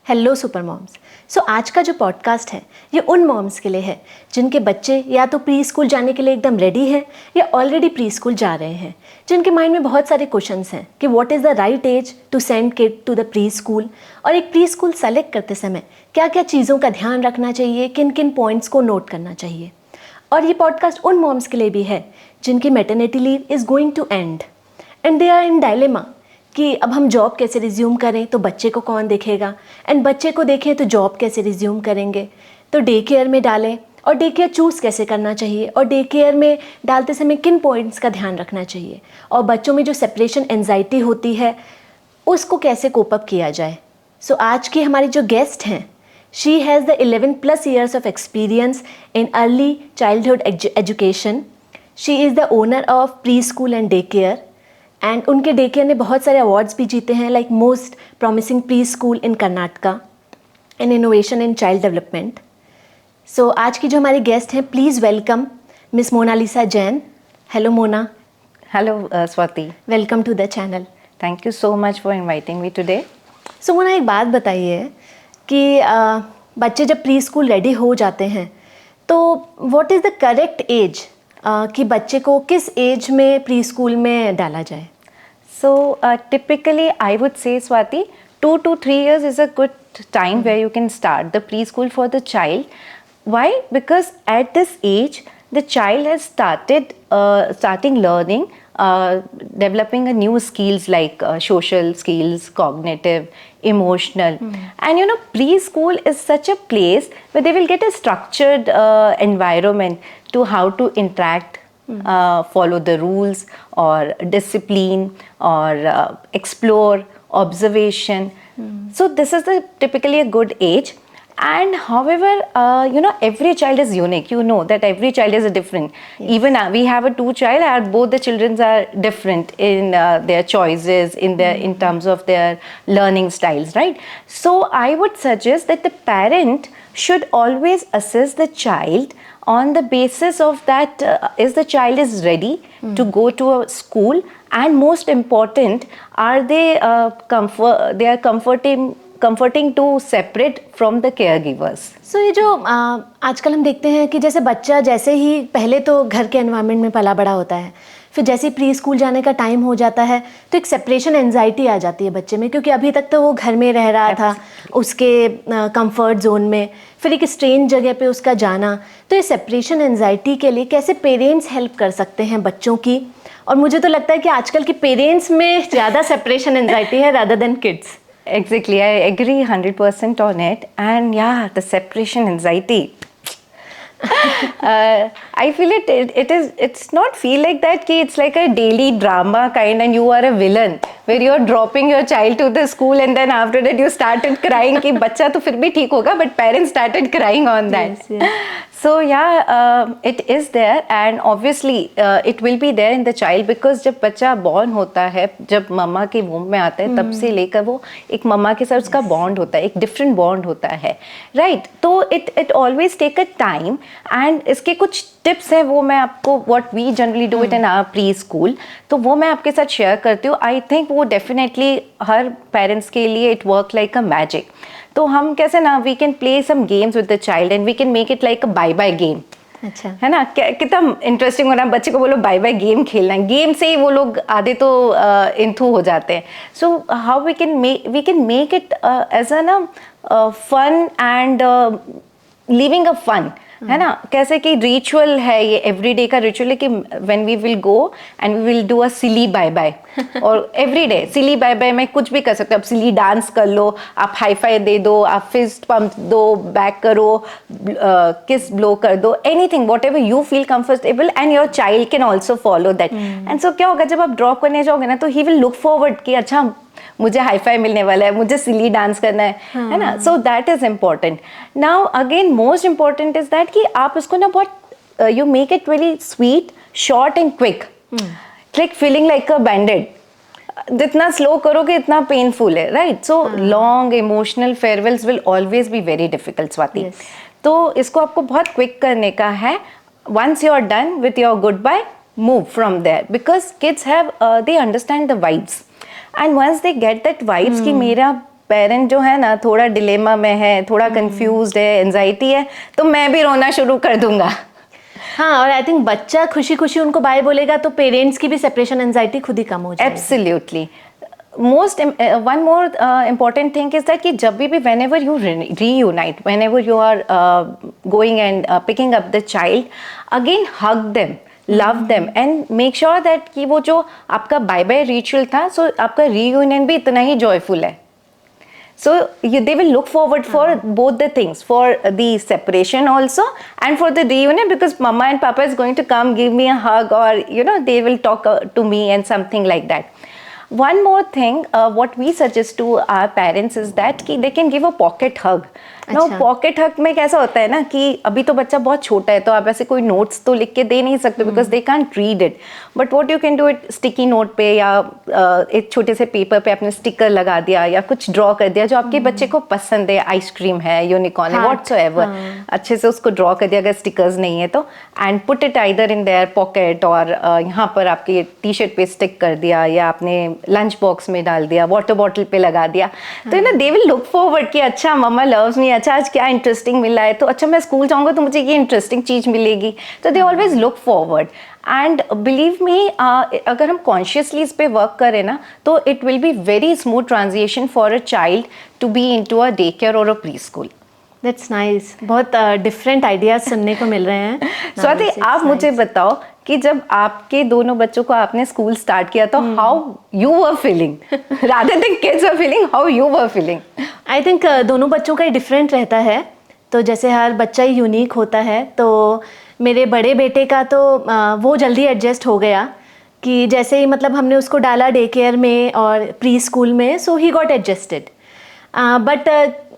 Hello super moms. सो आज का जो पॉडकास्ट है ये उन मॉम्स के लिए है जिनके बच्चे या तो प्री स्कूल जाने के लिए एकदम रेडी हैं या ऑलरेडी प्री स्कूल जा रहे हैं, जिनके माइंड में बहुत सारे क्वेश्चंस हैं कि what is the right age to send kid to the preschool, और एक प्री स्कूल सेलेक्ट करते समय क्या क्या चीज़ों का ध्यान रखना चाहिए, किन किन पॉइंट्स को नोट करना चाहिए। और ये पॉडकास्ट उन मॉम्स के लिए भी है जिनकी maternity leave is going to end and they are in dilemma कि अब हम जॉब कैसे रिज्यूम करें, तो बच्चे को कौन देखेगा, एंड बच्चे को देखें तो जॉब कैसे रिज्यूम करेंगे, तो डे केयर में डालें और डे केयर चूज़ कैसे करना चाहिए, और डे केयर में डालते समय किन पॉइंट्स का ध्यान रखना चाहिए, और बच्चों में जो सेपरेशन एंजाइटी होती है उसको कैसे कोप अप किया जाए। सो आज की हमारी जो गेस्ट हैं, she has the 11+ years of experience in early childhood education. She is the owner of preschool and daycare. And उनके डे केयर ने बहुत सारे अवार्ड्स भी जीते हैं, like most promising preschool in Karnataka and innovation in child development. So आज की जो हमारी गेस्ट हैं, please welcome miss Monalisa Jain. Hello Mona. Hello Swati. Welcome to the channel. Thank you so much for inviting me today. So Mona, एक बात बताइए कि बच्चे जब प्री स्कूल रेडी हो जाते हैं तो what is the correct age कि बच्चे को किस एज में प्री स्कूल में डाला जाए? So typically I would say, Swati, 2 to 3 years is a good time where you can start the preschool for the child. Why? Because at this age the child has starting learning, developing a new skills like social skills, cognitive, emotional. And you know, preschool is such a place where they will get a structured environment to how to interact, follow the rules or discipline or explore, observation. So this is typically a good age. And however, you know, every child is unique. You know that every child is different. Yes. Even we have a 2 child, and both the children are different in their choices, in terms of their learning styles, right? So I would suggest that the parent should always assess the child on the basis of that is the child is ready to go to a school, and most important, are they comforting to separate from the caregivers. So ये जो आजकल हम देखते हैं कि जैसे बच्चा जैसे ही पहले तो घर के एनवायरनमेंट में पला बड़ा होता है, फिर जैसे ही प्री स्कूल जाने का टाइम हो जाता है तो एक सेपरेशन एंजाइटी आ जाती है बच्चे में, क्योंकि अभी तक तो वो घर में रह रहा था उसके कंफर्ट जोन में, फिर एक स्ट्रेंज जगह पे उसका जाना। तो ये सेपरेशन एंजाइटी के लिए कैसे पेरेंट्स हेल्प कर सकते हैं बच्चों की? और मुझे तो लगता है कि आजकल के पेरेंट्स में ज़्यादा सेपरेशन एंजाइटी है rather than kids. Exactly, I agree 100% on it. And yeah, the separation anxiety. I feel it's not feel like that ki it's like a daily drama kind and you are a villain where you are dropping your child to the school and then after that you started crying कि बच्चा तो फिर भी ठीक होगा, but parents started crying on that. Yes. So yeah, it is there and obviously it will be there in the child because जब बच्चा born होता है, जब मम्मा के womb में आता है, तब से लेकर वो एक मम्मा के साथ उसका bond होता है, एक different bond होता है, right? तो it always take a time and इसके कुछ टिप्स हैं, वो मैं आपको what we generally do it in our preschool, तो वो मैं आपके साथ शेयर करती हूँ। आई थिंक वो डेफिनेटली हर पेरेंट्स के लिए it work like a magic. तो हम कैसे ना, we can play some games with the child and we can make it like a bye bye game. अच्छा है ना, कितना इंटरेस्टिंग होना, बच्चे को बोलो बाय बाय गेम खेलना है, गेम से ही वो लोग आधे तो इंथू हो जाते हैं। So how we can make it as a ना fun and living a fun, है ना, कैसे कि रिचुअल है, ये एवरीडे का रिचुअल है कि when we will go and we will do a silly bye bye, और एवरीडे सिली बाय बाय में कुछ भी कर सकते हो। आप सिली डांस कर लो, आप हाई फाई दे दो, आप फिस्ट पंप दो, बैक करो, किस ब्लो कर दो, anything what ever you feel comfortable and your child can also follow that. And so क्या होगा, जब आप ड्रॉप करने जाओगे ना तो ही विल लुक फॉरवर्ड कि अच्छा मुझे हाई फाई मिलने वाला है, मुझे सिली डांस करना है ना। So that is important. Now again most important is that कि आप उसको ना बहुत you make it very sweet, short and quick, like feeling like a bandaid. जितना स्लो करोगे इतना पेनफुल है, right? So long emotional farewells will always be very difficult, Swati. तो इसको आपको बहुत क्विक करने का है। Once you are done with your goodbye, move from there, because kids have they understand the vibes, and once they get that vibes कि मेरा parent जो है ना थोड़ा डिलेमा में है, थोड़ा कंफ्यूज्ड है, एंजाइटी है, तो मैं भी रोना शुरू कर दूंगा। हाँ, और आई थिंक बच्चा खुशी खुशी उनको बाय बोलेगा तो पेरेंट्स की भी सेपरेशन एंजाइटी खुद ही कम हो जाएगी। Absolutely. One more important thing is that कि जब भी whenever you reunite, whenever you are going and picking up the child, again hug them, love them and make sure that कि वो जो आपका bye bye ritual था, so आपका reunion भी इतना ही joyful है। So they will look forward for both the things, for the separation also and for the reunion, because mama and papa is going to come give me a hug, or they will talk to me and something like that. One more thing, what we suggest to our parents is that कि they can give a pocket hug. Now pocket hug में कैसा होता है ना कि अभी तो बच्चा बहुत छोटा है तो आप ऐसे कोई नोट्स तो लिख के दे नहीं सकते because they can't read it. But what you can do it sticky note पे या एक छोटे से पेपर पे आपने स्टिकर लगा दिया या कुछ ड्रॉ कर दिया जो आपके बच्चे को पसंद है, आइसक्रीम है, यूनिकॉर्न है, व्हाटसोएवर, अच्छे से उसको ड्रॉ कर दिया अगर स्टिकर्स नहीं है तो, and put it either in their pocket और यहाँ पर आपके टी शर्ट पे स्टिक कर दिया या आपने लंच बॉक्स में डाल दिया, वाटर बॉटल पे लगा दिया, तो दे विल लुक फॉरवर्ड कि अच्छा मम्मा लव्स मी, अच्छा आज क्या इंटरेस्टिंग मिला है, तो अच्छा मैं स्कूल जाऊंगा तो मुझे ये इंटरेस्टिंग चीज मिलेगी, तो they always look forward. And believe me, अगर हम कॉन्शियसली इस पे वर्क करें ना तो it will be very smooth transition for a child to be into a day care और a preschool. That's nice, बहुत डिफरेंट आइडियाज सुनने को मिल रहे हैं। स्वाति, आप मुझे बताओ कि जब आपके दोनों बच्चों को आपने स्कूल स्टार्ट किया तो how you were feeling rather than kids were feeling, how you were feeling? I think दोनों बच्चों का ही डिफरेंट रहता है, तो जैसे हर बच्चा ही यूनिक होता है, तो मेरे बड़े बेटे का तो वो जल्दी एडजस्ट हो गया कि जैसे ही मतलब हमने उसको डाला डे केयर में और प्री स्कूल में, सो ही गॉट एडजस्टेड। बट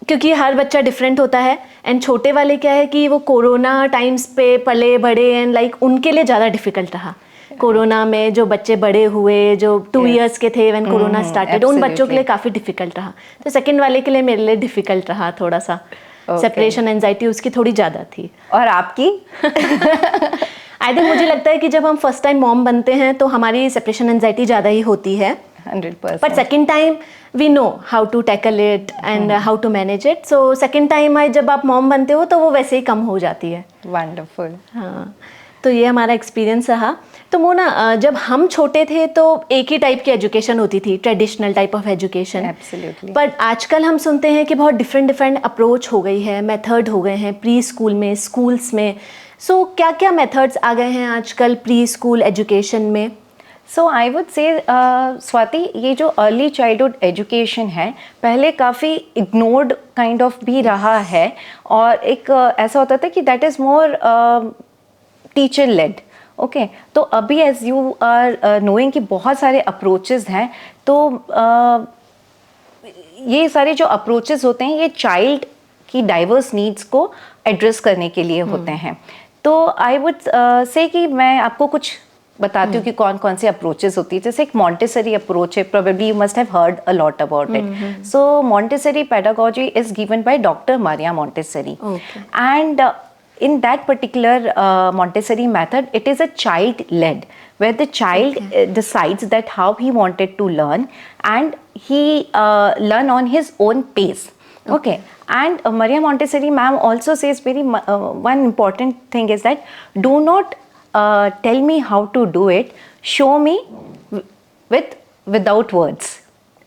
क्योंकि हर बच्चा डिफरेंट होता है, एंड छोटे वाले क्या है कि वो कोरोना टाइम्स पे पले बड़े एंड लाइक उनके लिए ज़्यादा डिफिकल्ट रहा। कोरोना में जो बच्चे बड़े हुए, जो 2 years के थे व्हेन कोरोना स्टार्टेड, उन बच्चों के लिए काफ़ी डिफिकल्ट रहा। तो सेकंड वाले के लिए मेरे लिए डिफिकल्ट रहा थोड़ा सा, सेपरेशन एंजाइटी उसकी थोड़ी ज़्यादा थी। और आपकी? आई थिंक मुझे लगता है कि जब हम फर्स्ट टाइम मॉम बनते हैं तो हमारी सेपरेशन एंजाइटी ज़्यादा ही होती है, 100%. But second time we know how to tackle it and how to manage it. So second time जब आप मॉम बनते हो तो वो वैसे ही कम हो जाती है। वंडरफुल। हाँ, तो ये हमारा एक्सपीरियंस रहा। तो मोना, जब हम छोटे थे तो एक ही टाइप की एजुकेशन होती थी, traditional type of education. Absolutely. But आजकल हम सुनते हैं कि बहुत डिफरेंट अप्रोच हो गई है, मेथड हो गए हैं प्री स्कूल में, स्कूल्स में। सो क्या क्या मेथड्स आ गए हैं आजकल प्री स्कूल एजुकेशन में? सो आई वुड से स्वाति, ये जो अर्ली चाइल्डहुड एजुकेशन है पहले काफ़ी इग्नोर्ड काइंड ऑफ भी रहा है, और एक ऐसा होता था कि that is more teacher led. Okay, तो अभी एज यू आर नोइंग कि बहुत सारे अप्रोचेस हैं, तो ये सारे जो अप्रोचेस होते हैं ये चाइल्ड की डाइवर्स नीड्स को एड्रेस करने के लिए होते हैं। तो आई वुड से कि मैं आपको कुछ बताती हूँ कि कौन कौन से अप्रोचेस होती है। जैसे एक मॉन्टेसरी अप्रोच है, probably you must have heard a lot about it. So Montessori pedagogy is given by doctor Maria Montessori, and in that particular Montessori method, it is a child led, where the child decides that how he wanted to learn, and he learn on his own pace. Okay. And Maria Montessori ma'am also says very one important thing is that do not tell me how to do it, show me without words.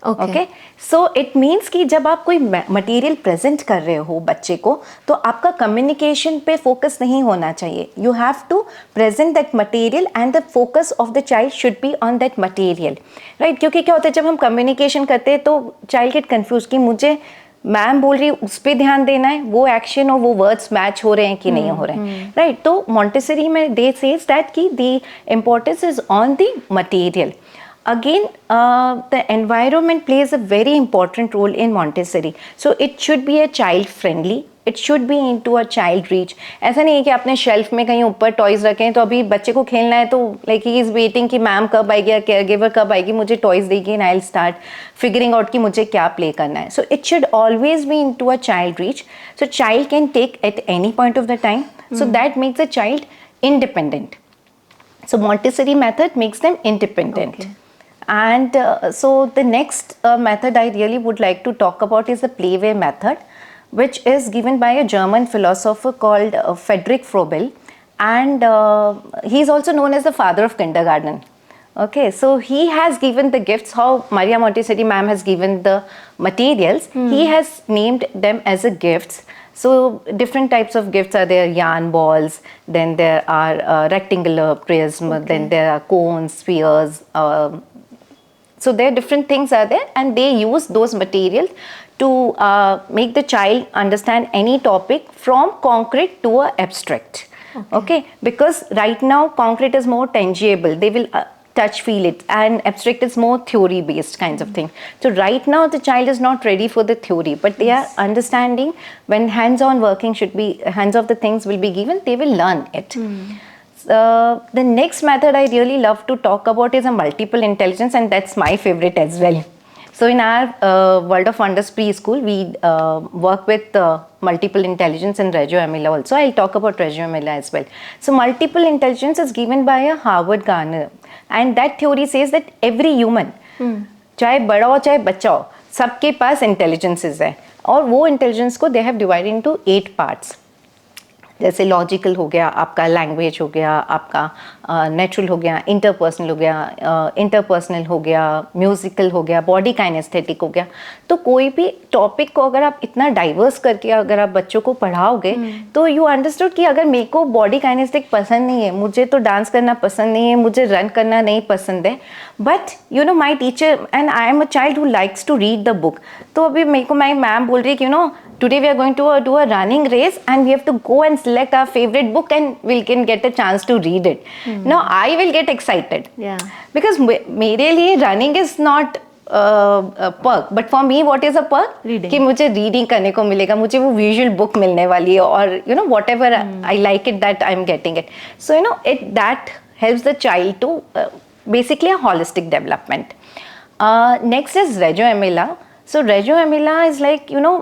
Okay, so it means कि जब आप कोई material present कर रहे हो बच्चे को तो आपका कम्युनिकेशन पे फोकस नहीं होना चाहिए। You have to present that material and the focus of the child should be on that material, right? क्योंकि क्या होता है जब हम कम्युनिकेशन करते हैं तो चाइल्ड गेट कंफ्यूज कि मुझे मैम बोल रही है उस पर ध्यान देना है, वो एक्शन और वो वर्ड्स मैच हो रहे हैं कि नहीं हो रहे हैं, राइट? तो मॉन्टेसरी में दे सेज दैट कि the importance is on the material. Again, the environment plays a very important role in Montessori. So it should be a child friendly. It should be into a child reach. ऐसा नहीं है कि आपने shelf में कहीं ऊपर toys रखे हैं तो अभी बच्चे को खेलना है तो लाइक ही इज वेटिंग कि मैम कब आएगी या केयर गिवर कब आएगी, मुझे टॉयज देगी and I will start figuring out कि मुझे क्या प्ले करना है. So it should always be into a child reach. So child can take at any point of the time. So that makes a child independent. So Montessori method makes them independent. And so the next method I really would like to talk about is the playway method, which is given by a German philosopher called Friedrich Froebel, and he is also known as the father of kindergarten. Okay, so he has given the gifts, how Maria Montessori ma'am has given the materials, he has named them as a gifts. So different types of gifts are there: yarn balls, then there are rectangular prism, then there are cones, spheres. So there are different things are there, and they use those materials to make the child understand any topic from concrete to a abstract. Okay, because right now concrete is more tangible. They will touch, feel it, and abstract is more theory based kinds of thing. So right now the child is not ready for the theory, but they are understanding. When hands on working should be, hands of the things will be given, they will learn it. The next method I really love to talk about is a multiple intelligence, and that's my favorite as well. So in our World of Wonders preschool, we work with multiple intelligence and Reggio Emilia also. I'll talk about Reggio Emilia as well. So multiple intelligence is given by a Howard Gardner, and that theory says that every human, चाहे बड़ा हो चाहे बच्चा हो, सबके पास intelligences है, और वो intelligence को they have divided into 8 parts. जैसे लॉजिकल हो गया, आपका लैंग्वेज हो गया, आपका नेचुरल हो गया, इंटरपर्सनल हो गया, इंटरपर्सनल हो गया, म्यूजिकल हो गया, बॉडी काइनेस्थेटिक हो गया. तो कोई भी टॉपिक को अगर आप इतना डाइवर्स करके अगर आप बच्चों को पढ़ाओगे, तो यू अंडरस्टूड कि अगर मेरे को बॉडी काइनेस्थेटिक पसंद नहीं है, मुझे तो डांस करना पसंद नहीं है, मुझे रन करना नहीं पसंद है, but you know my teacher and I am a child who likes to read the book. तो अभी मेरे को माई मैम बोल रही है कि you know today we are going to do a running race and we have to go and select our favorite book and we can get a chance to read it. Now I will get excited. Yeah. Because मेरे लिए running is not a perk, but for me what is a perk? Reading. कि मुझे reading करने को मिलेगा, मुझे वो visual book मिलने वाली है, और you know whatever I like it, that I am getting it. So you know that helps the child to basically a holistic development. Next is Reggio Emilia. So Reggio Emilia is like, you know,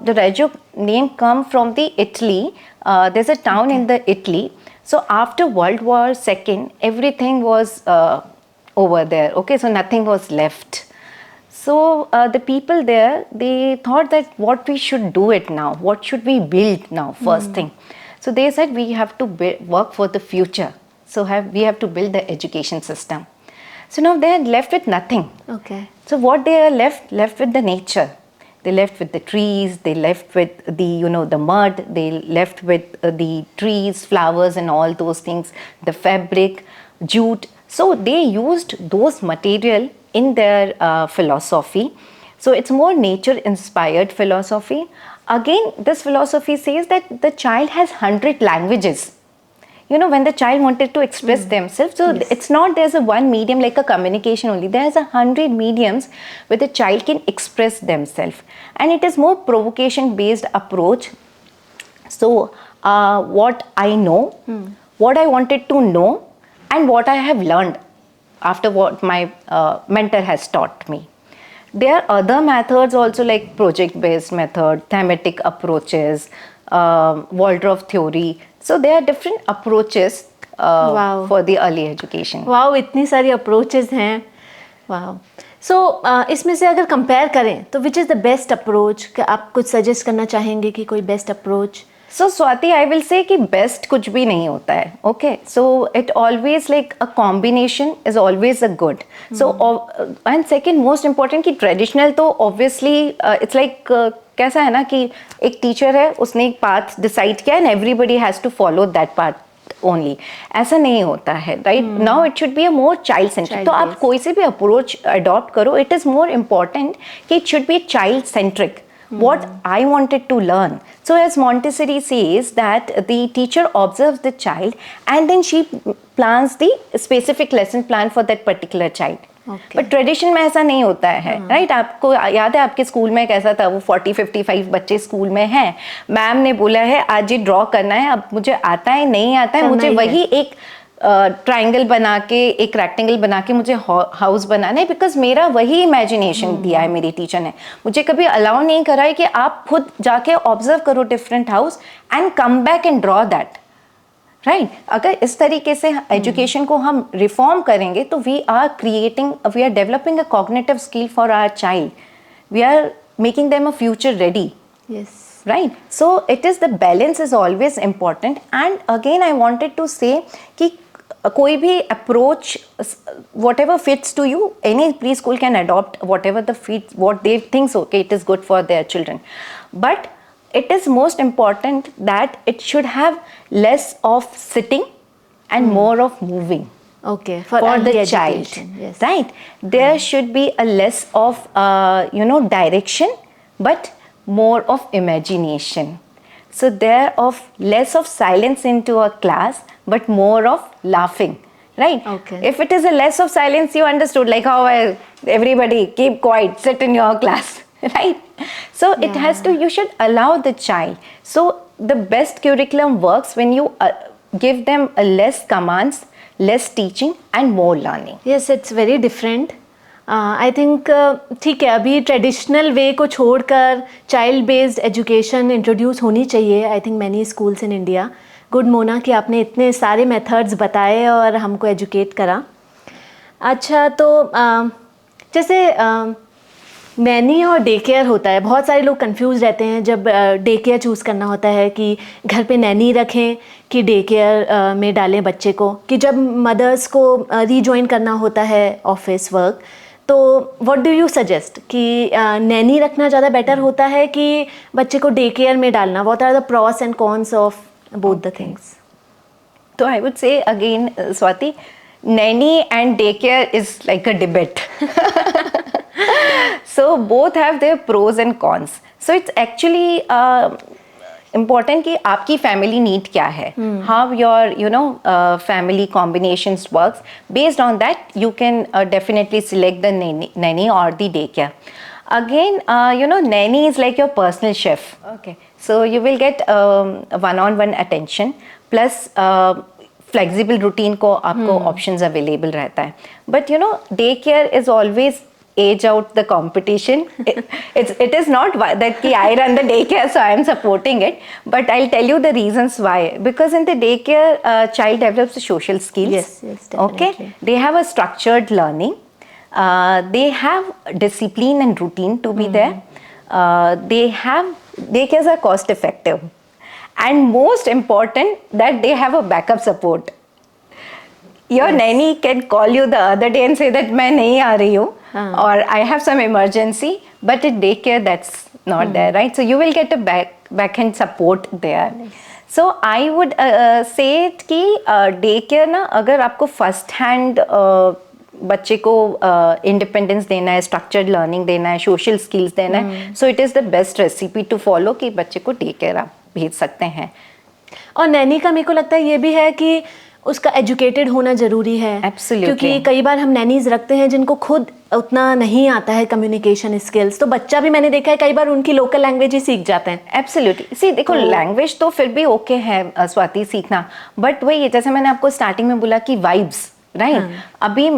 the Reggio name come from the Italy. There's a town in the Italy. So after World War II, everything was over there. Okay, so nothing was left. So the people there, they thought that what we should do it now. What should we build now? First thing. So they said we have to work for the future. So we have to build the education system. So now they are left with nothing. Okay. So what they are left with the nature. They left with the trees, they left with the, you know, the mud, they left with the trees, flowers and all those things, the fabric, jute. So they used those material in their philosophy. So it's more nature inspired philosophy. Again, this philosophy says that the child has 100 languages. You know, when the child wanted to express themselves, so it's not there's a one medium like a communication only. There's 100 mediums where the child can express themselves, and it is more provocation based approach. So what I know, what I wanted to know, and what I have learned after what my mentor has taught me. There are other methods also, like project based method, thematic approaches, Waldorf theory. So there are different approaches for the early education. Wow, इतनी सारी approaches हैं. Wow. सो इसमें से अगर compare करें तो which is the best approach? क्या आप कुछ सजेस्ट करना चाहेंगे कि कोई best approach? So Swati, I will say कि best कुछ भी नहीं होता है. Okay, so it always like a combination is always a good. So and second most important कि traditional तो obviously it's like कैसा है ना कि एक टीचर है, उसने एक पाथ डिसाइड किया and everybody has to follow that path only. ऐसा नहीं होता है, right? Now it should be a more child centric. तो आप कोई से भी अप्रोच अडॉप्ट करो, इट इज मोर इम्पॉर्टेंट कि it should be child centric. What I wanted to learn. So as Montessori says that the teacher observes the child and then she plans the specific lesson plan for that particular child. But tradition में ऐसा नहीं होता है, right? आपको याद है आपके school में कैसा था? वो 40-55 बच्चे स्कूल में हैं, मैम ने बोला है आज ये ड्रॉ करना है, अब मुझे आता है नहीं आता है, मुझे वही एक ट्राइंगल बना के, एक रेक्टेंगल बना के मुझे हाउस बनाना है, बिकॉज मेरा वही इमेजिनेशन दिया है मेरी टीचर ने. मुझे कभी अलाउ नहीं करा है कि आप खुद जाके ऑब्जर्व करो different house and come back and draw that. Right अगर इस तरीके से एजुकेशन को हम रिफॉर्म करेंगे तो we are developing a cognitive skill for our child, we are making them a future ready. Yes. Right, so it is the balance is always important. And again I wanted to say कि कोई भी approach whatever fits to you, any preschool can adopt whatever what they thinks okay it is good for their children, but it is most important that it should have less of sitting and more of moving. Okay, for early the child, education, yes. right? There should be a less of direction, but more of imagination. So there of less of silence into a class, but more of laughing, right? Okay. If it is a less of silence, you understood like how everybody keep quiet, sit in your class, right? So it has to, you should allow the child. So the best curriculum works when you give them a less commands, less teaching and more learning. Yes, it's very different. I think ठीक है, अभी traditional way को छोड़कर child based education introduce होनी चाहिए. I think many schools in India. Good Mona कि आपने इतने सारे मेथड्स बताए और हमको एजुकेट करा. अच्छा, तो जैसे नैनी और डे केयर होता है, बहुत सारे लोग कंफ्यूज रहते हैं जब डे केयर चूज़ करना होता है कि घर पे नैनी रखें कि डे केयर में डालें बच्चे को, कि जब मदर्स को रीजॉइन करना होता है ऑफिस वर्क, तो व्हाट डू यू सजेस्ट कि नैनी रखना ज़्यादा बेटर होता है कि बच्चे को डे केयर में डालना? What are the pros and cons of both the things? तो I would say again Swati, nanny and daycare is like a debate. So both have their pros and cons. So it's actually important कि आपकी family need क्या है, how your family combinations works. Based on that you can definitely select the nanny or the daycare. Again, nanny is like your personal chef. Okay, so you will get one-on-one attention plus flexible routine को आपको options available रहता है. But day care is always age out the competition. It is not that I run the daycare so I am supporting it, but I'll tell you the reasons why. Because in the daycare child develops social skills. Yes, definitely. Okay, they have a structured learning, they have discipline and routine to be there, daycares are cost effective, and most important that they have a backup support. Your nanny can call you the other day and say that मैं नहीं आ रही हूँ or I have some emergency, but at daycare that's not there, right? So you will get a back-end support there. So I would say कि daycare ना, अगर आपको first hand बच्चे को इंडिपेंडेंस देना है, स्ट्रक्चर्ड लर्निंग देना है, सोशल स्किल्स देना है, so it is the best recipe to follow कि बच्चे को daycare आप भेज सकते हैं. और नैनी का मेरे को लगता है ये भी है कि उसका एजुकेटेड होना ज़रूरी है. Absolutely. क्योंकि कई बार हम नैनीज रखते हैं जिनको खुद उतना नहीं आता है कम्युनिकेशन स्किल्स, तो बच्चा भी मैंने देखा है कई बार उनकी लोकल लैंग्वेज ही सीख जाते हैं. एब्सोल्युटली. सी देखो, लैंग्वेज तो फिर भी ओके है स्वाति सीखना, बट वही जैसे मैंने आपको स्टार्टिंग में बोला कि वाइब्स, राइट? अभी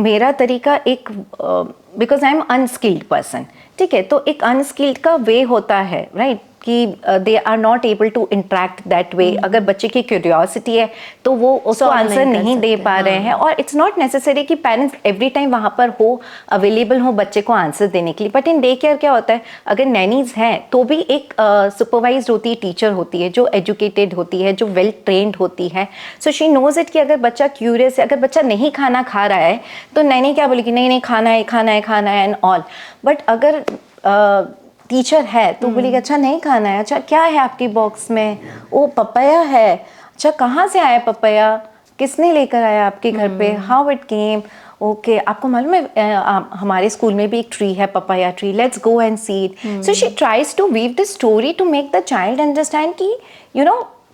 मेरा तरीका एक, because I am unskilled person, ठीक है, तो एक अनस्किल्ड का वे होता है, राइट, कि they are not able to interact that way. अगर बच्चे की क्यूरियोसिटी है तो वो उसको आंसर नहीं दे पा रहे हैं, और इट्स नॉट नेसेसरी कि पेरेंट्स एवरी टाइम वहाँ पर हो, अवेलेबल हो बच्चे को आंसर देने के लिए. बट इन डे केयर क्या होता है, अगर नैनीज हैं तो भी एक सुपरवाइज्ड होती है, टीचर होती है जो एजुकेटेड होती है, जो वेल ट्रेंड होती है. सो शी नोज इट कि अगर बच्चा क्यूरियस है, अगर बच्चा नहीं खाना खा रहा है तो नैनी क्या बोलेगी, नहीं नहीं खाना है खाना है खाना है एंड ऑल. बट अगर टीचर है तो बोलेगी अच्छा नहीं खाना है, अच्छा क्या है आपकी बॉक्स में, ओ पपाया है, अच्छा कहाँ से आया पपाया, किसने लेकर आया आपके घर पे, हाउ इट केम, ओके आपको मालूम है हमारे स्कूल में भी एक ट्री है, papaya tree, let's go and see it. So she tries to weave the story to make the child understand कि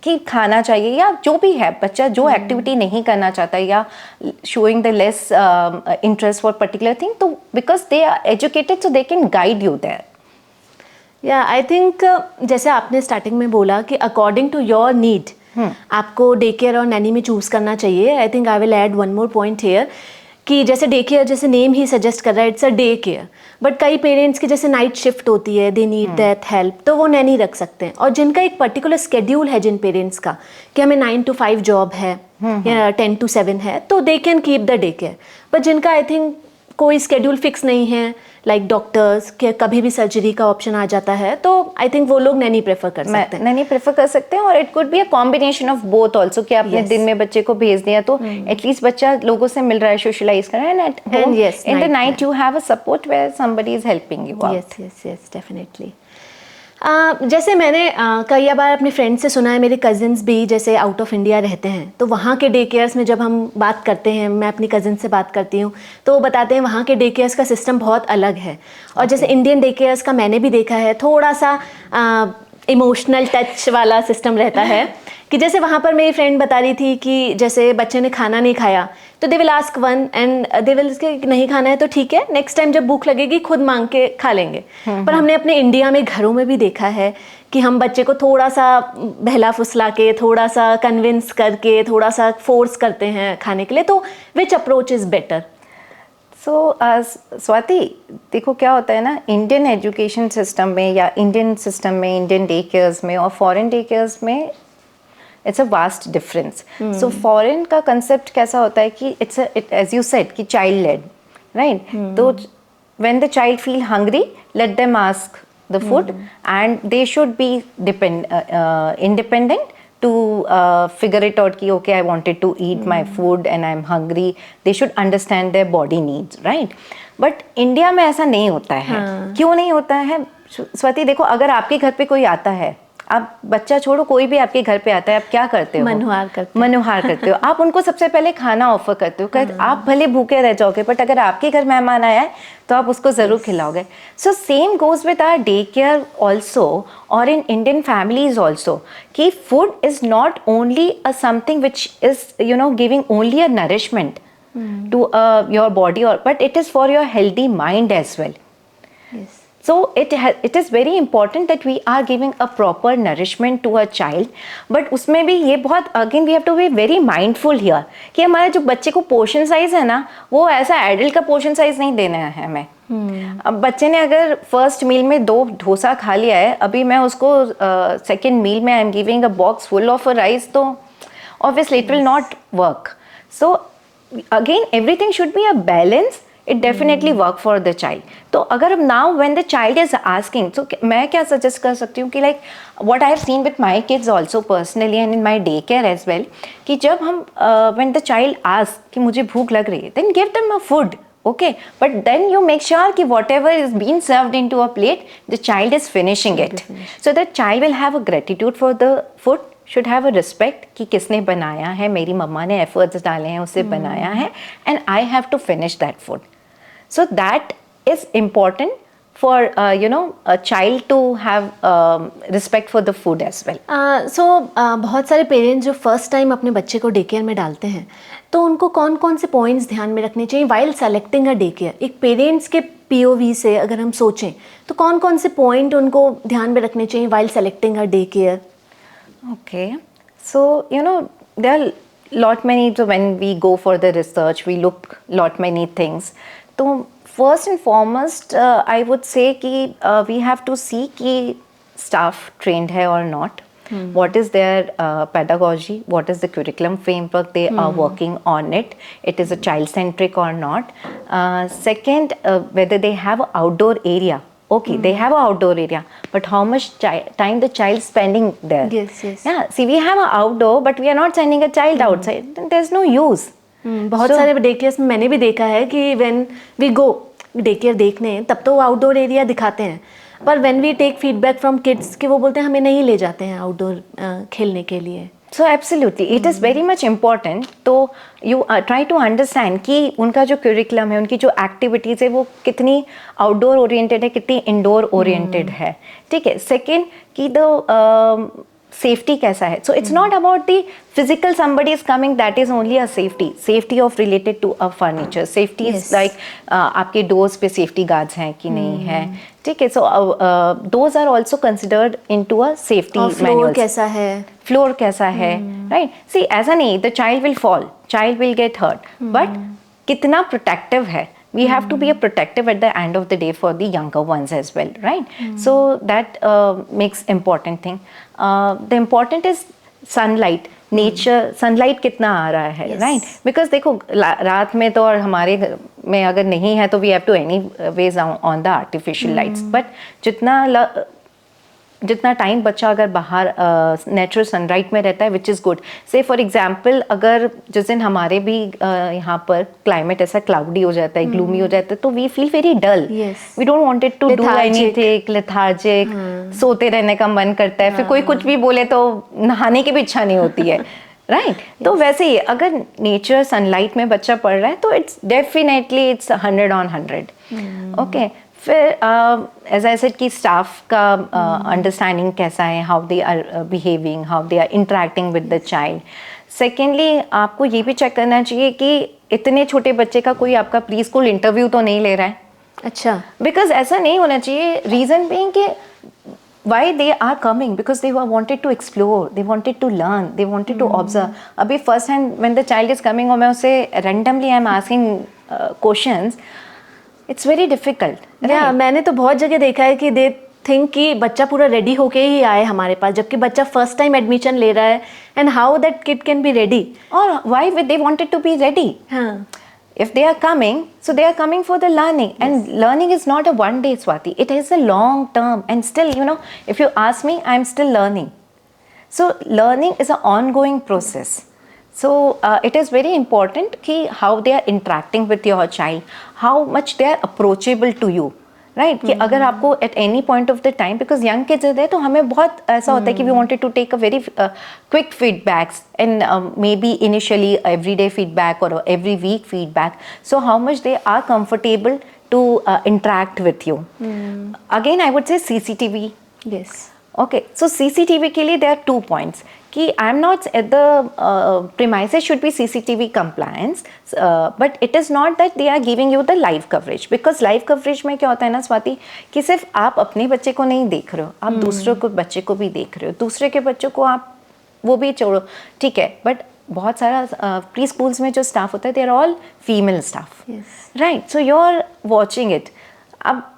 कि खाना चाहिए, या जो भी है बच्चा जो एक्टिविटी नहीं करना चाहता या showing the less interest for particular thing, तो because they are educated so they can guide you there. या आई थिंक जैसे आपने स्टार्टिंग में बोला कि अकॉर्डिंग टू योर नीड आपको डे केयर और नैनी में चूज़ करना चाहिए. I think I will add one more point here कि जैसे डे केयर, जैसे नेम ही सजेस्ट कर रहा है, it's a day care, but कई पेरेंट्स की जैसे नाइट शिफ्ट होती है, दे नीड दैट हेल्प, तो वो नैनी रख सकते हैं। और जिनका एक पर्टिकुलर स्केड्यूल है, जिन पेरेंट्स का कि हमें 9 to 5 जॉब है या 10 to 7 है, तो they can keep the day care. But जिनका आई थिंक कोई स्केड्यूल फिक्स नहीं है, लाइक डॉक्टर्स के कभी भी सर्जरी का ऑप्शन आ जाता है, तो आई थिंक वो लोग नैनी प्रेफर कर सकते हैं। नैनी प्रेफर कर सकते हैं, और it could be a combination of both also, कि आपने Yes. दिन में बच्चे को भेज दिया तो एटलीस्ट बच्चा लोगों से मिल रहा है, सोशलाइज कर रहा है, and yes, in the night night you have a support where somebody is helping you out. Yes definitely. जैसे मैंने कई बार अपने फ्रेंड से सुना है, मेरे कजिन्स भी जैसे आउट ऑफ इंडिया रहते हैं, तो वहाँ के डे केयर्स में जब हम बात करते हैं, मैं अपनी कजिन से बात करती हूँ, तो वो बताते हैं वहाँ के डे केयर्स का सिस्टम बहुत अलग है। और जैसे इंडियन डे केयर्स का मैंने भी देखा है, थोड़ा सा इमोशनल टच वाला सिस्टम रहता है कि जैसे वहाँ पर मेरी फ्रेंड बता रही थी कि जैसे बच्चे ने खाना नहीं खाया, तो they will ask one and they will नहीं खाना है तो ठीक है, नेक्स्ट टाइम जब भूख लगेगी खुद मांग के खा लेंगे। पर हमने अपने इंडिया में घरों में भी देखा है कि हम बच्चे को थोड़ा सा बहला फुसला के, थोड़ा सा कन्विंस करके, थोड़ा सा फोर्स करते हैं खाने के लिए। तो विच अप्रोच इज़ बेटर? सो स्वाति, देखो क्या होता है ना, इंडियन एजुकेशन सिस्टम में या इंडियन सिस्टम में, इंडियन डे केयर्स में और फॉरेन डे केयर्स में it's a vast difference. So foreign का कंसेप्ट कैसा होता है कि इट्स एज यू सेड कि चाइल्ड लेड, राइट? तो when the child feel hungry, let them ask the food and they should be independent to figure it out कि okay, I wanted to eat my food and I'm hungry. They should understand their body needs, right? But India में ऐसा नहीं होता है। क्यों नहीं होता है स्वाति? देखो, अगर आपके घर पे कोई आता है, आप बच्चा छोड़ो, कोई भी आपके घर पे आता है, आप क्या करते हो? मनुहार करते हो। आप उनको सबसे पहले खाना ऑफर करते हो। आप भले भूखे रह जाओगे, बट अगर आपके घर मेहमान आया है तो आप उसको जरूर खिलाओगे। So same goes with our day care also, और इन इंडियन फैमिलीज ऑल्सो, कि food is not only a something which is giving only a nourishment to your body, और but it is for your healthy mind as well. So it is very important that we are giving a proper nourishment to a child. But उसमें भी ये बहुत, again we have to be very mindful here कि हमारे जो बच्चे को portion size है ना, वो ऐसा एडल्ट का पोर्शन साइज नहीं देना है हमें। अब बच्चे ने अगर फर्स्ट मील में 2 डोसा खा लिया है, अभी मैं उसको सेकेंड मील में I am giving a box full of rice, तो obviously it will not work. So again everything should be a balance. It definitely work for the child. तो अगर now when the child is asking, so मैं क्या suggest कर सकती हूँ कि like what I have seen with my kids also personally and in my daycare as well, कि जब हम when the child asks कि मुझे भूख लग रही है, then give them a food, okay? But then you make sure कि whatever is being served into a plate, the child is finishing it. So the child will have a gratitude for the food, should have a respect कि किसने बनाया है, मेरी मम्मा ने efforts डाले हैं, उसे बनाया है, and I have to finish that food. So that is important for a child to have respect for the food as well. So बहुत सारे पेरेंट्स जो फर्स्ट टाइम अपने बच्चे को डे केयर में डालते हैं, तो उनको कौन कौन से पॉइंट्स ध्यान में रखने चाहिए वाइल सेलेक्टिंग अ डे केयर? एक पेरेंट्स के POV से अगर हम सोचें तो कौन कौन से पॉइंट उनको ध्यान में रखने चाहिए while selecting a day care? Okay, so there are lot many, so when we go for the research we look lot many things. तो first and foremost I would से कि वी हैव टू सी कि staff trend है और not, what is their pedagogy, what is the curriculum framework they are working on it is a child centric or not. Second, whether they have an outdoor area. Okay, they have an outdoor area, but how much time the child spending there? Yes. Yeah, see, we have an outdoor, but we are not sending a child outside, then there's no use. बहुत सारे day cares में मैंने भी देखा है कि when we go day care देखने, तब तो आउटडोर एरिया दिखाते हैं, पर when we take feedback from kids कि वो बोलते हैं हमें नहीं ले जाते हैं आउटडोर खेलने के लिए. So absolutely it is very much important. तो यू ट्राई टू अंडरस्टैंड कि उनका जो करिकुलम है, उनकी जो एक्टिविटीज़ है, वो कितनी आउटडोर ओरिएंटेड है, कितनी इंडोर ओरिएंटेड है. ठीक है. सेकेंड कि द सेफ्टी कैसा है. So it's not about the physical somebody is coming, that is only a safety of related to a furniture. Safety is like आपके डोर्स पे सेफ्टी गार्ड्स हैं कि नहीं है. ठीक है. So those are also considered into a safety manual. Floor कैसा है, फ्लोर कैसा है, राइट. सी ऐसा नहीं, the child will fall, child will get hurt, but कितना प्रोटेक्टिव है. We have to be a protective at the end of the day for the younger ones as well, right? So that makes important thing. The important is sunlight, nature, sunlight कितना आ रहा है, Yes. right? Because देखो रात में तो और हमारे घर में अगर नहीं है तो we have to anyways on the artificial lights. But जितना टाइम बच्चा अगर बाहर नेचुरल सनलाइट में रहता है विच इज़ गुड. से फॉर एग्जांपल अगर जिस दिन हमारे भी यहाँ पर क्लाइमेट ऐसा क्लाउडी हो जाता है, ग्लूमी हो जाता है, तो we feel very dull. Yes. We don't wanted to do Lethargic. Anything, lethargic, सोते रहने का मन करता है. फिर कोई कुछ भी बोले तो नहाने की भी इच्छा नहीं होती है. राइट तो वैसे ही अगर नेचर सनलाइट में बच्चा पढ़ रहा है तो इट्स डेफिनेटली इट्स 100/100. ओके. फिर एज आई सेड कि स्टाफ का अंडरस्टैंडिंग कैसा है, how they are behaving, how they are interacting with the child. Secondly आपको ये भी चेक करना चाहिए कि इतने छोटे बच्चे का कोई आपका प्री स्कूल इंटरव्यू तो नहीं ले रहा है. अच्छा. बिकॉज ऐसा नहीं होना चाहिए. रीज़न बीइंग कि why they are coming, because they wanted to explore, they wanted to learn, they wanted to observe. अभी first hand when the child is coming और मैं उसे randomly I'm asking questions, it's very difficult. या मैंने तो बहुत जगह देखा है कि दे थिंक कि बच्चा पूरा रेडी होके ही आए हमारे पास, जबकि बच्चा फर्स्ट टाइम एडमिशन ले रहा है. And how that kid can be ready, और why they wanted to be ready. हाँ. If they are coming, so they are coming for the learning. And learning is not a one day, Swati. It is a long term. And still, you know, if you ask me, I'm still learning. So learning is an ongoing process. So it is very important ki how they are interacting with your child, how much they are approachable to you. Right कि अगर आपको at any point of the time, because young kids है तो हमें बहुत ऐसा होता है कि we wanted to take a very quick feedbacks and maybe initially every day feedback और every week feedback. So how much they are comfortable to interact with you. Again I would say CCTV. Yes. Okay, so CCTV के लिए there are 2 points कि I'm not at the premises should be CCTV compliance, but it is not that they are giving you the live coverage, because live coverage में क्या होता है ना स्वाति कि सिर्फ आप अपने बच्चे को नहीं देख रहे हो, आप दूसरों को बच्चे को भी देख रहे हो, दूसरे के बच्चों को आप वो भी छोड़ो ठीक है. बट बहुत सारा प्री स्कूल्स में जो स्टाफ होता है they are all female staff. Right. So you are watching it. अब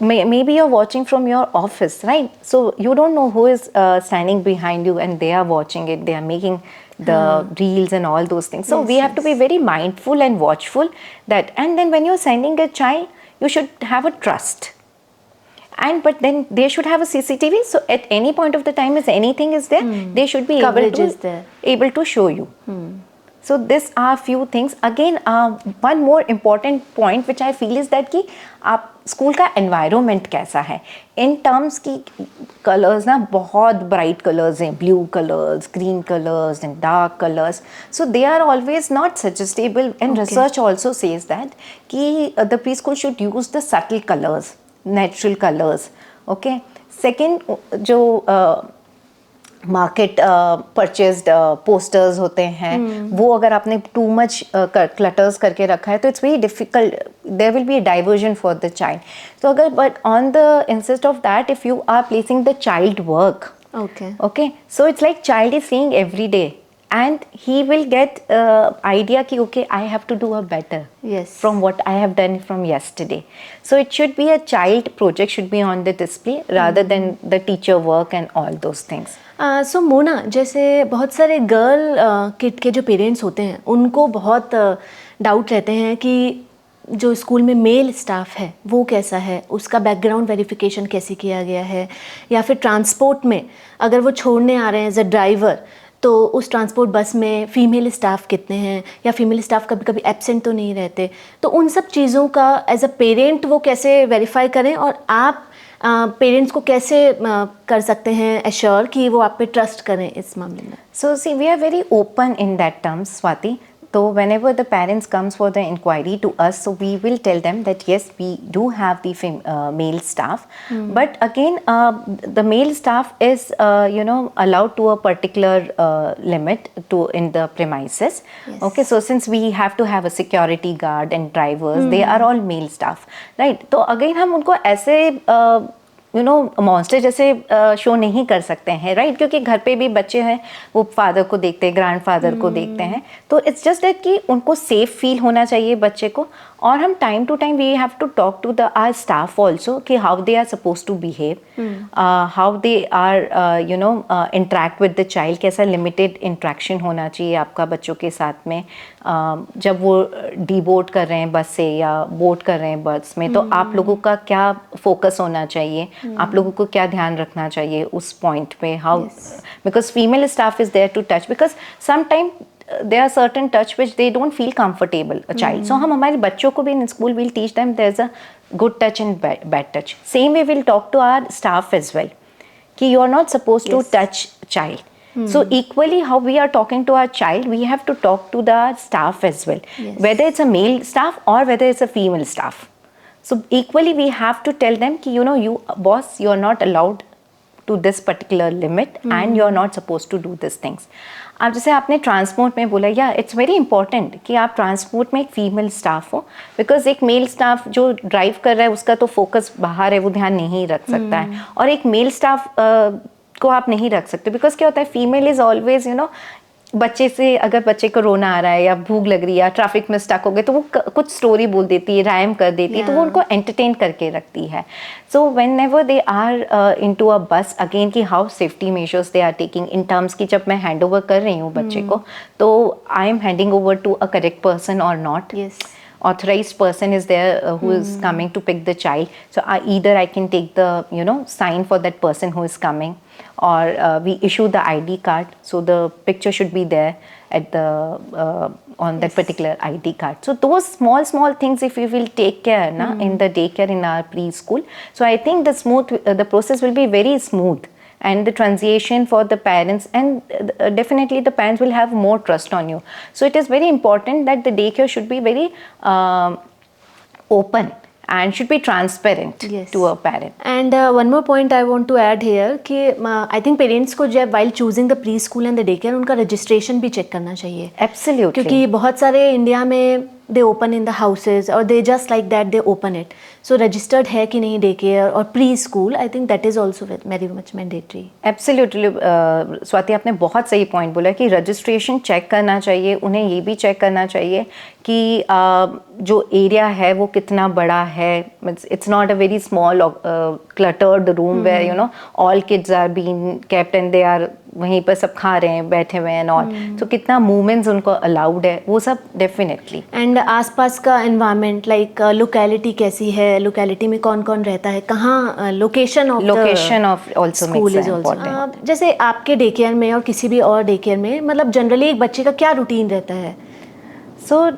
maybe you're watching from your office, right? So you don't know who is standing behind you, and they are watching it, they are making the reels and all those things. So we have to be very mindful and watchful that. And then when you're sending a child, you should have a trust, but then they should have a CCTV, so at any point of the time if anything is there, they should be able to show you. So these are few things. Again, one more important point which I feel is that कि आप school का environment कैसा है. In terms की colors ना बहुत bright colors हैं, blue colors, green colors and dark colors. So they are always not suggestible, and research also says that कि the preschool should use the subtle colors, natural colors. Okay. Second, जो market purchased posters होते हैं वो अगर आपने too much clutters करके रखा है तो it's very difficult, there will be a diversion for the child. तो अगर but on the instead of that if you are placing the child work, okay, so it's like child is seeing every day and he will get idea ki okay I have to do a better from what I have done from yesterday. So it should be a child project should be on the display rather than the teacher work and all those things. सो मोना, जैसे बहुत सारे girl kid के जो parents होते हैं उनको बहुत doubt रहते हैं कि जो स्कूल में मेल स्टाफ है वो कैसा है, उसका बैकग्राउंड वेरिफिकेशन कैसे किया गया है, या फिर ट्रांसपोर्ट में अगर वो छोड़ने आ रहे हैं एज अ ड्राइवर तो उस ट्रांसपोर्ट बस में फ़ीमेल स्टाफ कितने हैं, या फीमेल स्टाफ कभी कभी एब्सेंट तो नहीं रहते. तो उन सब चीज़ों का एज अ पेरेंट वो कैसे वेरीफाई करें, और आप पेरेंट्स को कैसे कर सकते हैं एश्योर कि वो आप पे ट्रस्ट करें इस मामले में. So see we are very open in that terms Swati. So whenever the parents comes for the inquiry to us, so we will tell them that yes, we do have the male staff, but again the male staff is allowed to a particular limit to in the premises. Okay, so since we have to have a security guard and drivers, they are all male staff, right? तो again हम उनको ऐसे you know monster जैसे show नहीं कर सकते हैं, right? क्योंकि घर पे भी बच्चे हैं, वो फादर को देखते हैं, ग्रैंडफादर को देखते हैं, तो इट्स जस्ट दैट कि उनको सेफ फील होना चाहिए बच्चे को। और हम time to time we have to talk to the our staff also कि how they are suppose to behave, how they are you know interact with the child, कैसा लिमिटेड इंट्रैक्शन होना चाहिए आपका बच्चों के साथ में। जब वो डीबोर्ड कर रहे हैं बस से या बोर्ड कर रहे हैं बस में, तो आप लोगों का क्या फोकस होना चाहिए, आप लोगों को क्या ध्यान रखना चाहिए उस पॉइंट पे, how, because female staff is there to touch, because some time there are certain touch which they don't feel comfortable a child, so हम हमारे बच्चों को भी in school we'll teach them there's a good touch and bad touch. Same way we'll talk to our staff as well कि you are not supposed to touch child. So equally how we are talking to our child, we have to talk to the staff as well, whether it's a male staff or whether it's a female staff. So equally we have to tell them कि you know, you boss, you are not allowed to this particular limit and you are not supposed to do these things. आप जैसे आपने transport में बोला, या it's very important कि आप transport में एक फीमेल स्टाफ हो, बिकॉज एक मेल स्टाफ जो ड्राइव कर रहा है उसका तो फोकस बाहर है, वो ध्यान नहीं रख सकता है, और एक मेल स्टाफ को आप नहीं रख सकते, बिकॉज क्या होता है, female is always you know, बच्चे से अगर बच्चे को रोना आ रहा है या भूख लग रही है या ट्रैफिक में स्टक हो गए, तो वो कुछ स्टोरी बोल देती है, राइम कर देती है, तो वो उनको एंटरटेन करके रखती है. So whenever they are into a bus, again कि how safety measures they are taking in terms की जब मैं हैंड ओवर कर रही हूँ बच्चे को, तो I am handing over to a correct person और not. Authorized person is there who is coming to pick the child, so either I can take the you know sign for that person who is coming, or we issue the ID card, so the picture should be there at the on that particular ID card. So those small things if we will take care na in the daycare, in our preschool, so I think the process will be very smooth, and the transition for the parents, and definitely the parents will have more trust on you. So it is very important that the daycare should be very open and should be transparent to a parent. And one more point I want to add here कि I think parents को जब while choosing the preschool and the daycare उनका registration भी check करना चाहिए. Absolutely. क्योंकि बहुत सारे इंडिया में they open in the houses or they just like that they open it. So registered है कि नहीं daycare और preschool, I think that is also very much mandatory. Absolutely. Swati आपने बहुत सही पॉइंट बोला कि रजिस्ट्रेशन चेक करना चाहिए, उन्हें ये भी चेक करना चाहिए कि जो एरिया है वो कितना बड़ा है. It's not a very small cluttered room where you know all kids are being kept and they are वहीं पर सब खा रहे हैं, बैठे हुए हैं और तो कितना मूवमेंट्स उनको अलाउड है, वो सब डेफिनेटली. एंड आसपास का एनवायरनमेंट लाइक लोकेलिटी कैसी है, लोकेलिटी में कौन कौन रहता है, कहाँ location of also school is also. जैसे आपके डे केयर में और किसी भी और डे केयर में मतलब जनरली एक बच्चे का क्या रूटीन रहता है? सो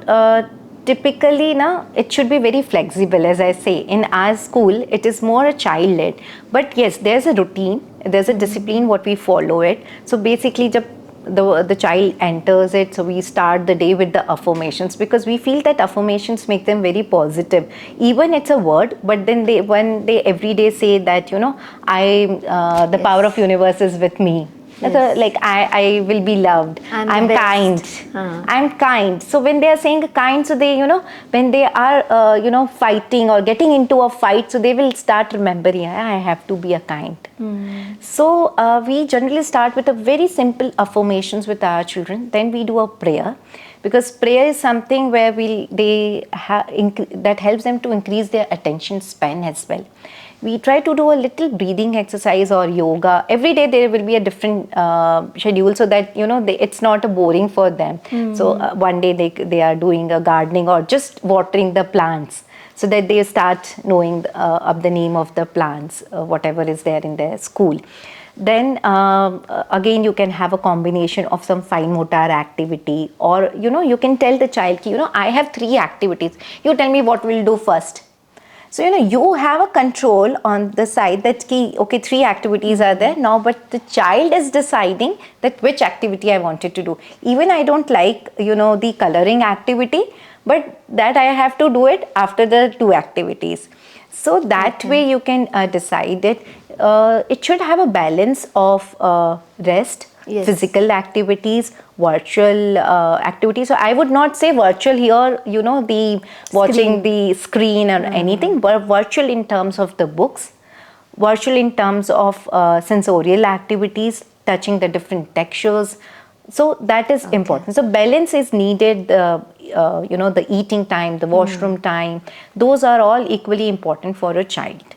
typically na it should be very flexible. As I say, in our school it is more a child led, but yes, there's a routine, there's a discipline what we follow it. So basically jab the child enters it, so we start the day with the affirmations, because we feel that affirmations make them very positive. Even it's a word, but then when they every day say that you know the power of universe is with me. Yes. Like I will be loved. I'm kind. I'm kind. So when they are saying kind, so they you know when they are you know fighting or getting into a fight, so they will start remembering I have to be a kind. So we generally start with a very simple affirmations with our children. Then we do a prayer, because prayer is something where that helps them to increase their attention span as well. We try to do a little breathing exercise or yoga. Every day there will be a different schedule, so that you know it's not boring for them. So one day they are doing a gardening or just watering the plants, so that they start knowing of the name of the plants, whatever is there in their school. Then again you can have a combination of some fine motor activity, or you know you can tell the child you know I have 3 activities, you tell me what we'll do first. So you know you have a control on the side that okay 3 activities are there now, but the child is deciding that which activity I wanted to do. Even I don't like you know the coloring activity, but that I have to do it after the 2 activities. So that way you can decide it. It should have a balance of rest, physical activities, virtual activities. So I would not say virtual here, you know, the watching the screen or anything, but virtual in terms of the books, virtual in terms of sensorial activities, touching the different textures. So that is important. So balance is needed. The eating time, the washroom time, those are all equally important for a child.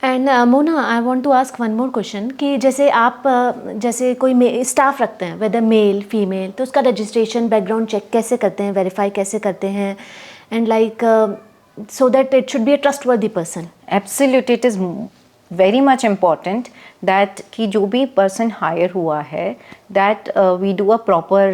And Mona, I want to ask one more question कि जैसे आप जैसे कोई staff रखते हैं, weather male female, तो उसका registration background check कैसे करते हैं, वेरीफाई कैसे करते हैं, and like so that it should be a trustworthy person. Absolutely, it is very much important that कि जो भी person hire हुआ है, that we do a proper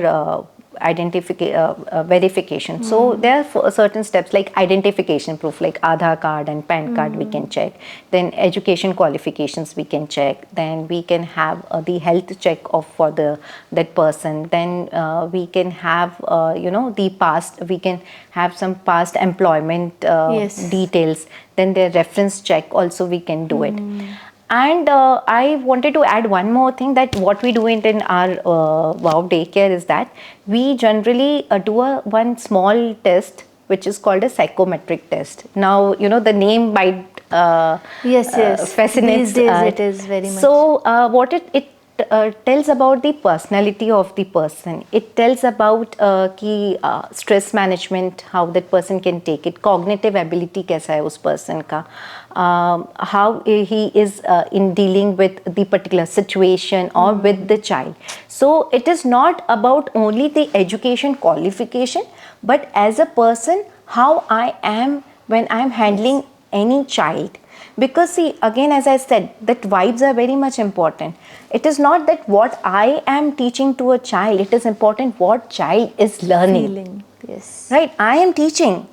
verification. So there are certain steps like identification proof, like Aadhaar card and PAN card we can check. Then education qualifications we can check. Then we can have the health check of for that person. Then we can have the past. We can have some past employment Yes. details. Then their reference check also we can do it. And I wanted to add one more thing, that what we do in our WOW daycare is that we generally do one small test which is called a psychometric test. Now, the name might Yes. fascinates These days us. it is very much. So what it tells about the personality of the person. It tells about stress management, how that person can take it, cognitive ability कैसा है उस person का, how he is in dealing with the particular situation or with the child. So it is not about only the education qualification, but as a person, how I am when I am handling any child. Because see, again, as I said, that vibes are very much important. It is not that what I am teaching to a child, it is important what child is learning. Feeling. Yes. Right? I am teaching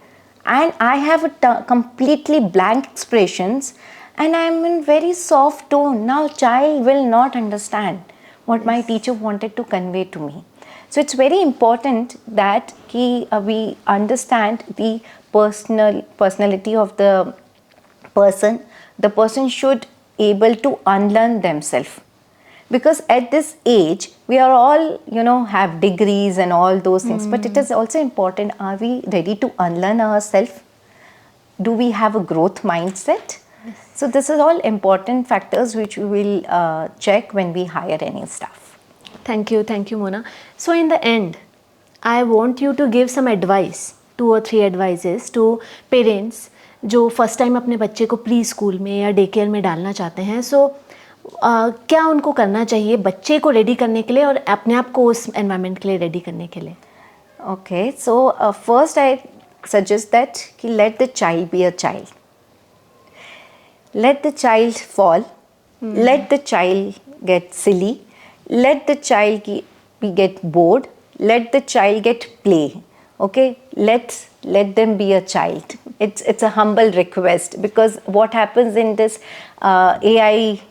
and I have completely blank expressions and I am in very soft tone. Now child will not understand what my teacher wanted to convey to me. So it's very important that we understand the personality of the person. The person should able to unlearn themselves, because at this age we are all have degrees and all those things, but it is also important, are we ready to unlearn ourselves? Do we have a growth mindset? Yes. So this is all important factors which we will check when we hire any staff. Thank you Mona. So in the end, I want you to give some advice, 2 or 3 advices to parents जो first time अपने बच्चे को pre school में या day care में डालना चाहते हैं. सो क्या उनको करना चाहिए बच्चे को रेडी करने के लिए और अपने आप को उस एनवायरनमेंट के लिए रेडी करने के लिए? Okay, so first I suggest that कि let the child be a child. Let the child fall. Let the child get silly. Let the child get bored. Let the child get play. Okay, let them be a child. It's a humble request, because what happens in this AI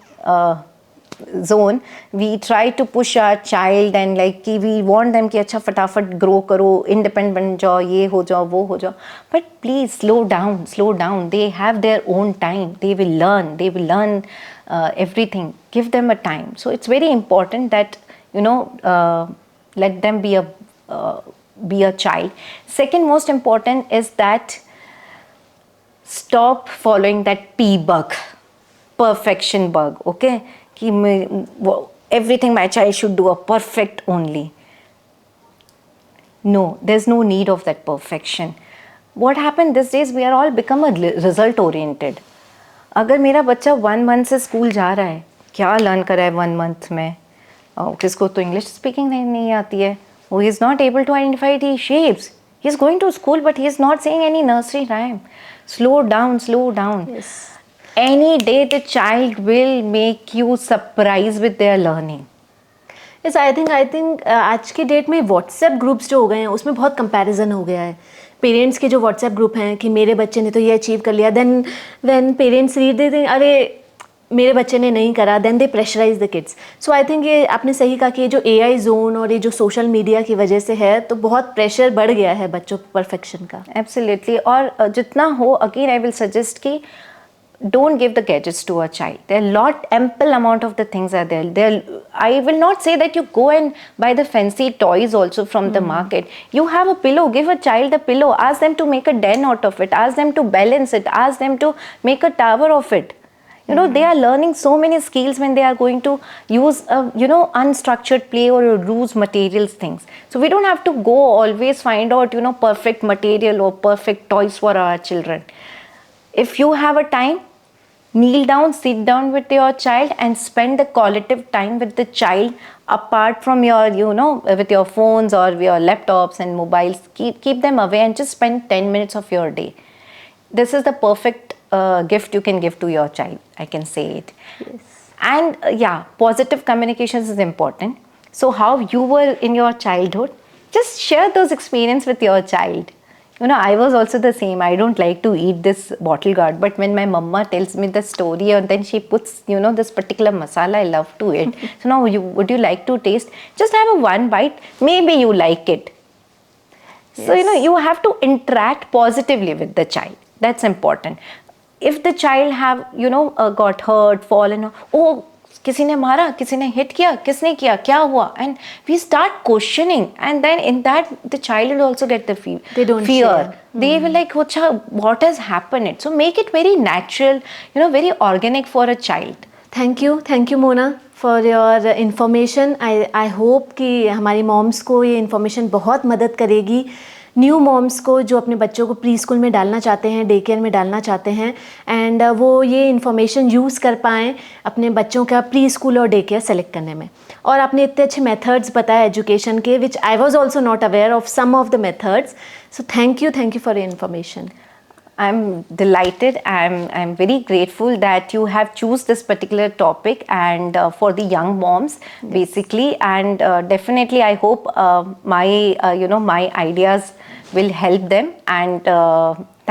zone, we try to push our child and like we want them कि अच्छा फटाफट grow करो, independent बन जाओ, ये हो जाओ, वो हो जाओ. But please slow down. They have their own time. They will learn everything. Give them a time. So it's very important that let them be a child. Second most important is that stop following that P bug, perfection bug. Okay, everything my child should do a perfect only. No, there's no need of that perfection. What happened these days, we are all become a result oriented. अगर मेरा बच्चा 1 month से school जा रहा है, क्या learn करा है 1 month में? किसको तो इंग्लिश स्पीकिंग नहीं आती है, who is not able to identify the shapes. He is going to school but he is not saying any nursery rhyme. Slow down. Yes. Any day the child will make you surprised with their learning. Yes, I think आज के date में WhatsApp groups जो हो गए हैं उसमें बहुत comparison हो गया है. पेरेंट्स के जो व्हाट्सएप ग्रुप हैं कि मेरे बच्चे ने तो ये अचीव कर लिया, देन व्हेन पेरेंट्स रीड देते हैं अरे मेरे बच्चे ने नहीं करा, then they pressurise the kids. So I think ये आपने सही कहा कि ये जो AI जोन और ये जो सोशल मीडिया की वजह से है तो बहुत प्रेशर बढ़ गया है बच्चों पर परफेक्शन का. एब्सोल्युटली. और जितना हो, अगेन आई विल सजेस्ट कि don't give the gadgets to a child. There are ample amount of the things are there. I will not say that you go and buy the fancy toys also from the market. You have a pillow, give a child a pillow, ask them to make a den out of it, ask them to balance it, ask them to make a tower of it. You know, they are learning so many skills when they are going to use unstructured play or loose materials things. So we don't have to go always find out perfect material or perfect toys for our children. If you have a time, kneel down, sit down with your child and spend the qualitative time with the child apart from your with your phones or your laptops and mobiles. Keep them away and just spend 10 minutes of your day. This is the perfect gift you can give to your child, I can say it. Yes. And positive communications is important. So how you were in your childhood, just share those experience with your child. I was also the same. I don't like to eat this bottle gourd, but when my mama tells me the story and then she puts this particular masala, I love to eat. So now would you like to taste? Just have a one bite, maybe you like it. So you have to interact positively with the child. That's important. If the child have got hurt, fallen, oh किसी ने मारा, किसी ने hit किया, किसने किया, क्या हुआ, and we start questioning, and then in that the child will also get the fear. They don't share. They will like, what has happened? So make it very natural, very organic for a child. Thank you Mona for your information. I hope कि हमारी moms को ये information बहुत मदद करेगी, new moms को जो अपने बच्चों को प्री स्कूल में डालना चाहते हैं, डे केयर में डालना चाहते हैं, एंड वो ये इन्फॉर्मेशन यूज़ कर पाएँ अपने बच्चों का प्री स्कूल और डे केयर सेलेक्ट करने में. और आपने इतने अच्छे मेथड्स बताए एजुकेशन के, which I was also not aware of some of the methods. So thank you for your information. I'm delighted. I'm very grateful that you have choose this particular topic and for the young moms, basically, and definitely I hope my ideas will help them, and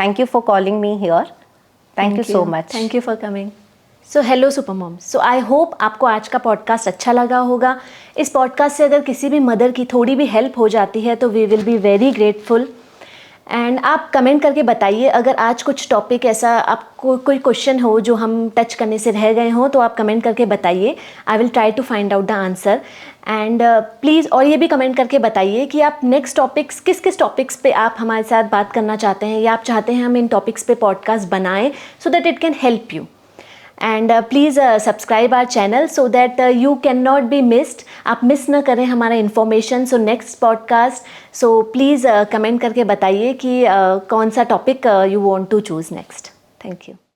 thank you for calling me here. Thank you so much. Thank you for coming. So hello super moms. So I hope आपको आज का podcast अच्छा लगा होगा. इस podcast से अगर किसी भी मदर की थोड़ी भी हेल्प हो जाती है तो we will be very grateful. And आप कमेंट करके बताइए अगर आज कुछ टॉपिक ऐसा आपको कोई क्वेश्चन हो जो हम टच करने से रह गए हों, तो आप कमेंट करके बताइए. I will try to find out the answer. And please और ये भी कमेंट करके बताइए कि आप नेक्स्ट टॉपिक्स किस टॉपिक्स पे आप हमारे साथ बात करना चाहते हैं, या आप चाहते हैं हम इन टॉपिक्स पे पॉडकास्ट बनाएं so that it can help you. And please subscribe our channel so that you can not be missed. आप मिस ना करें हमारा information. So next podcast, so please comment करके बताइए कि कौन सा topic you want to choose next. Thank you.